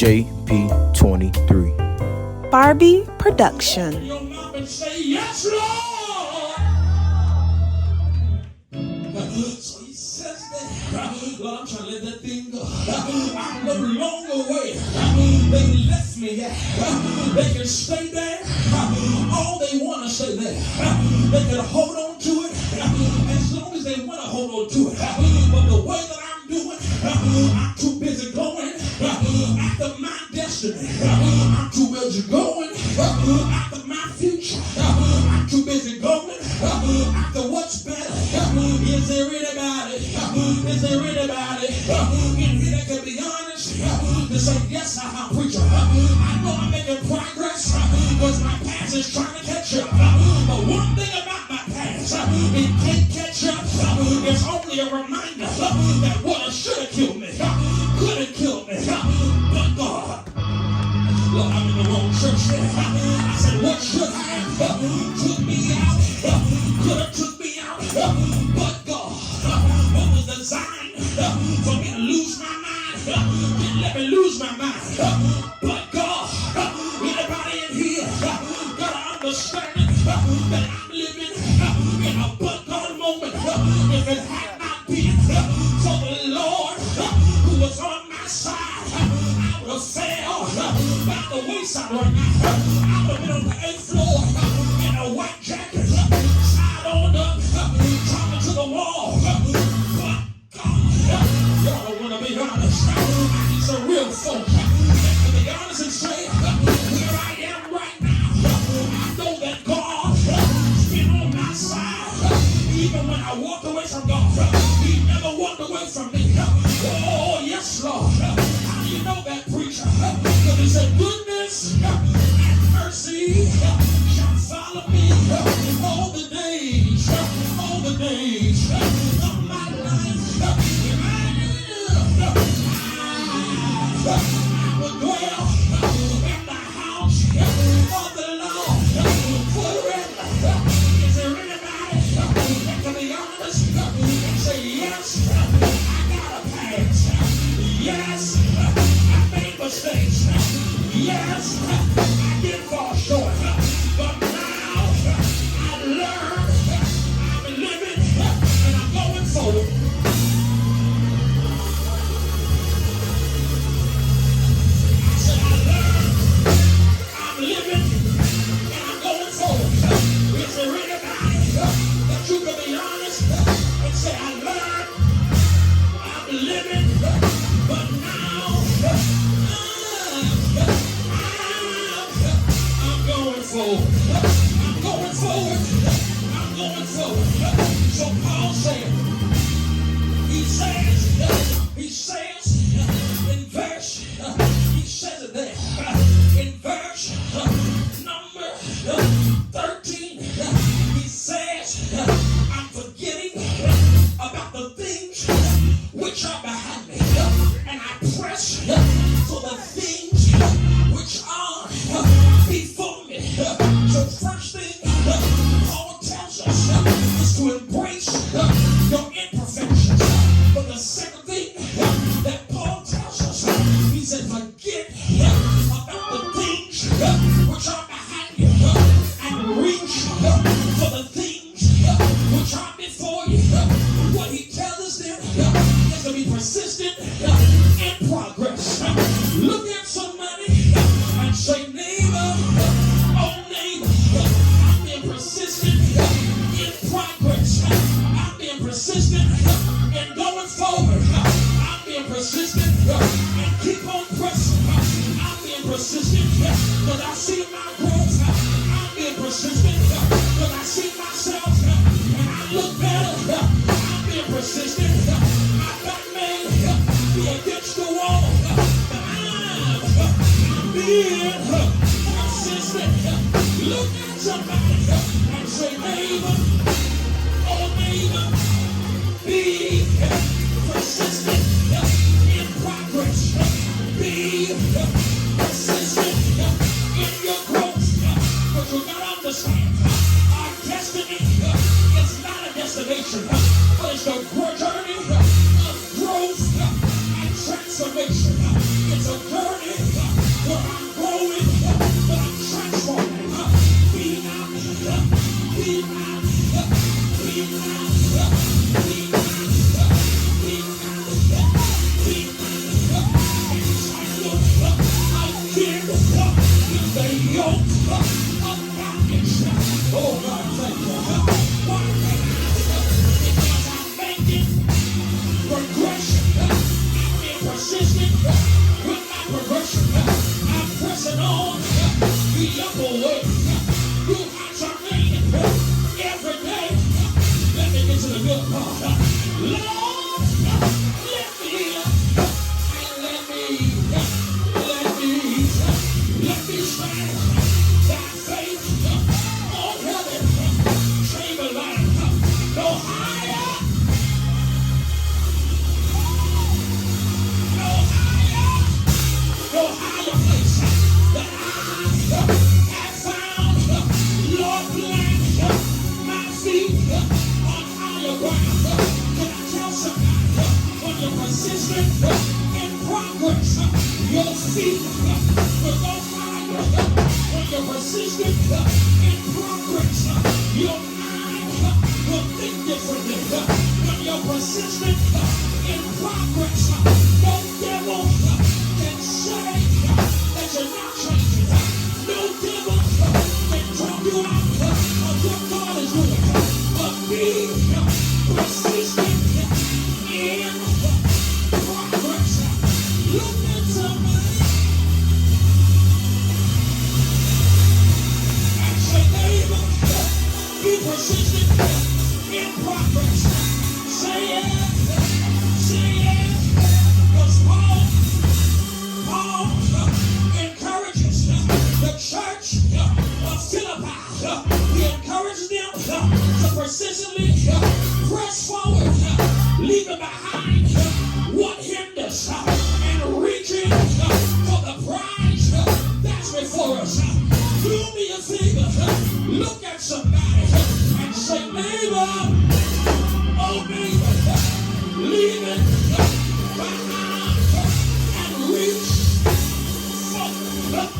JP23. Barbie Production. Your mouth and say, yes, Lord. So he says that, Lord, I'm trying to let that thing go. I'm no longer where they left me at. They can stay there all they want to stay there. They can hold on to it as long as they want to hold on to it. But the way that I'm doing, I'm too busy going after my destiny. I'm too busy going after my future. I'm too busy going after what's better. Is there anybody? Is there anybody in here that can be honest to say, yes, I'm a preacher? I know I'm making progress because my past is trying to catch up. But one thing about my past, it can't catch up. It's only a reminder that what should have killed me, could have killed me, but God. Lord, I'm in the wrong church there. I said, what should have took me out, could have took me out, but God. What was designed for me to lose my mind, didn't let me lose my mind, but God. Anybody in here got to understand that I'm living in a but God moment. If it had not been for the Lord who was on my side, I would have fell by the wayside right now. I would have been on the 8th floor in a white jacket, side on up, talking to the wall. But God, y'all don't want to be honest. I need some real folk to be honest and say, where I am right now, I know that God's been on my side. Even when I walked away from God, He never walked away from me. Oh, yes, Lord. How do you know that, preacher? Because He said, goodness and mercy shall follow me all the days of my life. I will dwell in the house of the Lord forever. Is there anybody that can be honest and say, yes, I got a past. Yes, I made mistakes. Yes, I did fall short. But now I learned, I'm living, and I'm going forward. I'm living and I'm going forward. Is there anybody that you can be honest and say, I learned, I'm living, but now I'm going forward. I'm going forward. I'm going forward. So Paul said, he says in verse, he says it there, in verse number 13, he says, I'm forgetting about the things which are behind me, and I press for the things which are before me. So first thing Paul tells us is to embrace your imperfections. But the second thing that Paul tells us, he said, forget about the things which are behind you and reach for the things which are before you. What he tells us then is to be persistent in progress. Look at somebody and say, neighbor, oh neighbor, I'm being persistent in progress. I'm being persistent in going forward. I'm being persistent and keep on pressing. I'm being persistent because I see my growth. I'm being persistent because I see myself and I look better. I'm being persistent. I got made be against the wall. But I'm being persistent. Look at somebody and say, neighbor, oh neighbor, be persistent in progress. Be persistent in your growth. But you gotta understand, our destiny is not a destination, but it's the journey of growth and transformation. It's a journey persistent with my progression. I'm pressing on the upper way. Through high terrain every day. Let me get to the good part. Lord, let me stand by faith on heaven. Chamberlain, no higher, no higher place that I have found. Lord, plant my feet on higher ground. Can I tell somebody, when you're persistent in progress, your feet will go higher. When you're persistent in progress, your mind will think differently. When you're persistent in progress, no devil can say that you're not changing. No devil can talk you out of what God is doing. But be persistent in progress. Look into me and say, neighbor, be persistent in progress. Say it, because Paul encourages the church of Philippi. He encourages them to persistently press forward, leaving behind what hinders, and reaching for the prize that's before us. Do me a favor, look at somebody and say, neighbor, oh neighbor, leave it behind and reach forward.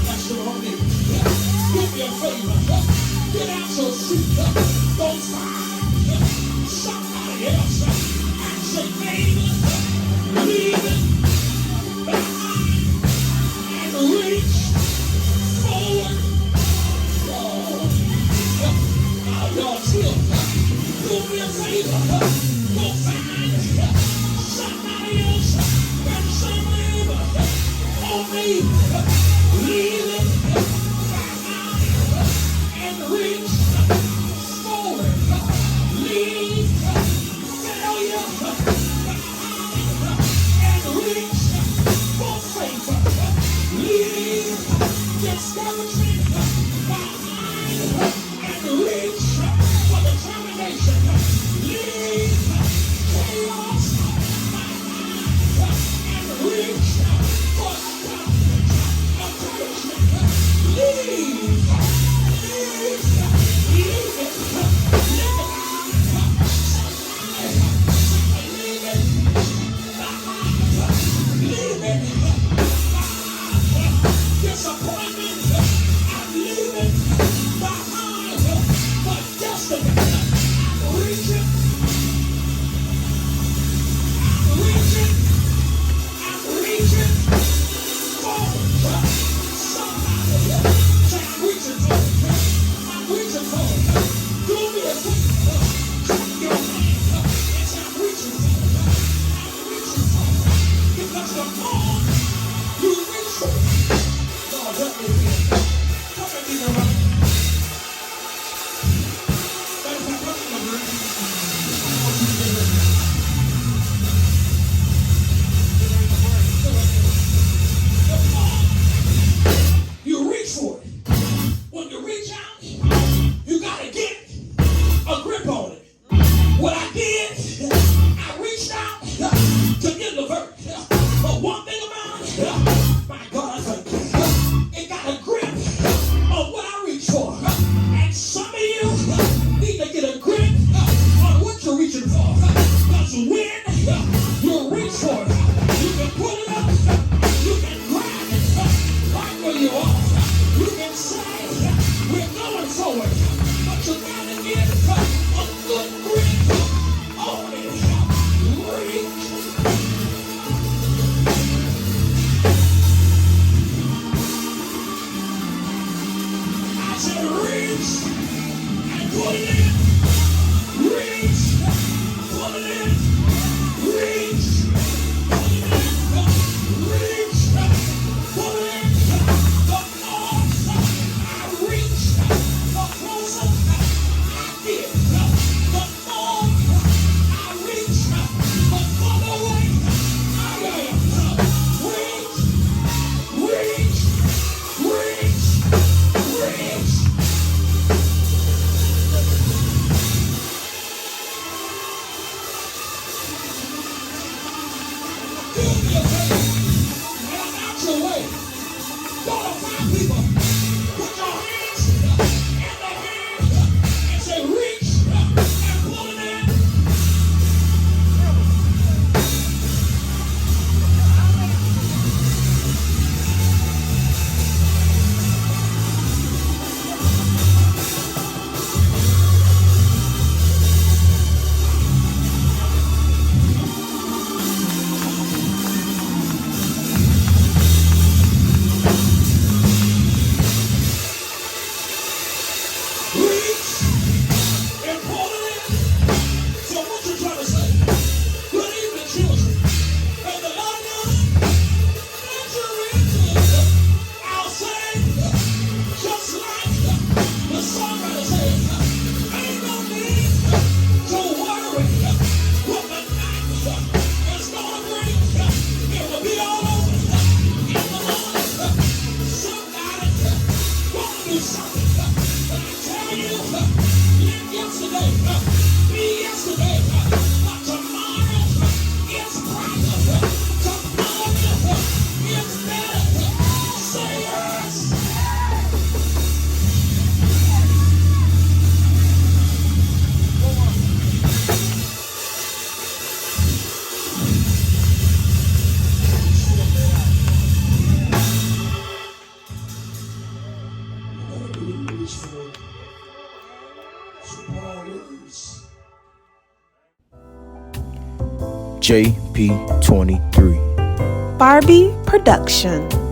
That's the wrong name. Do me a favor, get out your seat, go find somebody else and say, neighbor, leave it behind and reach forward. Y'all chill. Do me a favor, go find somebody else and say, neighbor, oh neighbor, leave it behind and reach forward. Leave failure behind and reach for favor. Leave discouragement behind and reach for determination. Leave chaos behind and reach for encouragement. Leave it. Disappointment, I'm leaving behind, but destiny, I'm reaching forward. Somebody say, I'm reaching forward. Do me a favor, clap your hands and say, I'm reaching forward. Because the more you reach forward, Lord, help me here. Come and be the right. That is my question number. I want you to get ready. The more you reach for it, when you reach out, you got to get a grip on it. What I did, I reached out to get the verse. But one thing about it, my God, I thank you. It got a grip on what I reach for. And some of you need to get a grip on what you're reaching for. Because when you reach for it, you can pull it up, you can grab it right where you are. You can say, we're going forward. But you got to get a good grip on it. Reach. people, put your hands in the air and say, reach and pull it in. JP23 Barbie Production.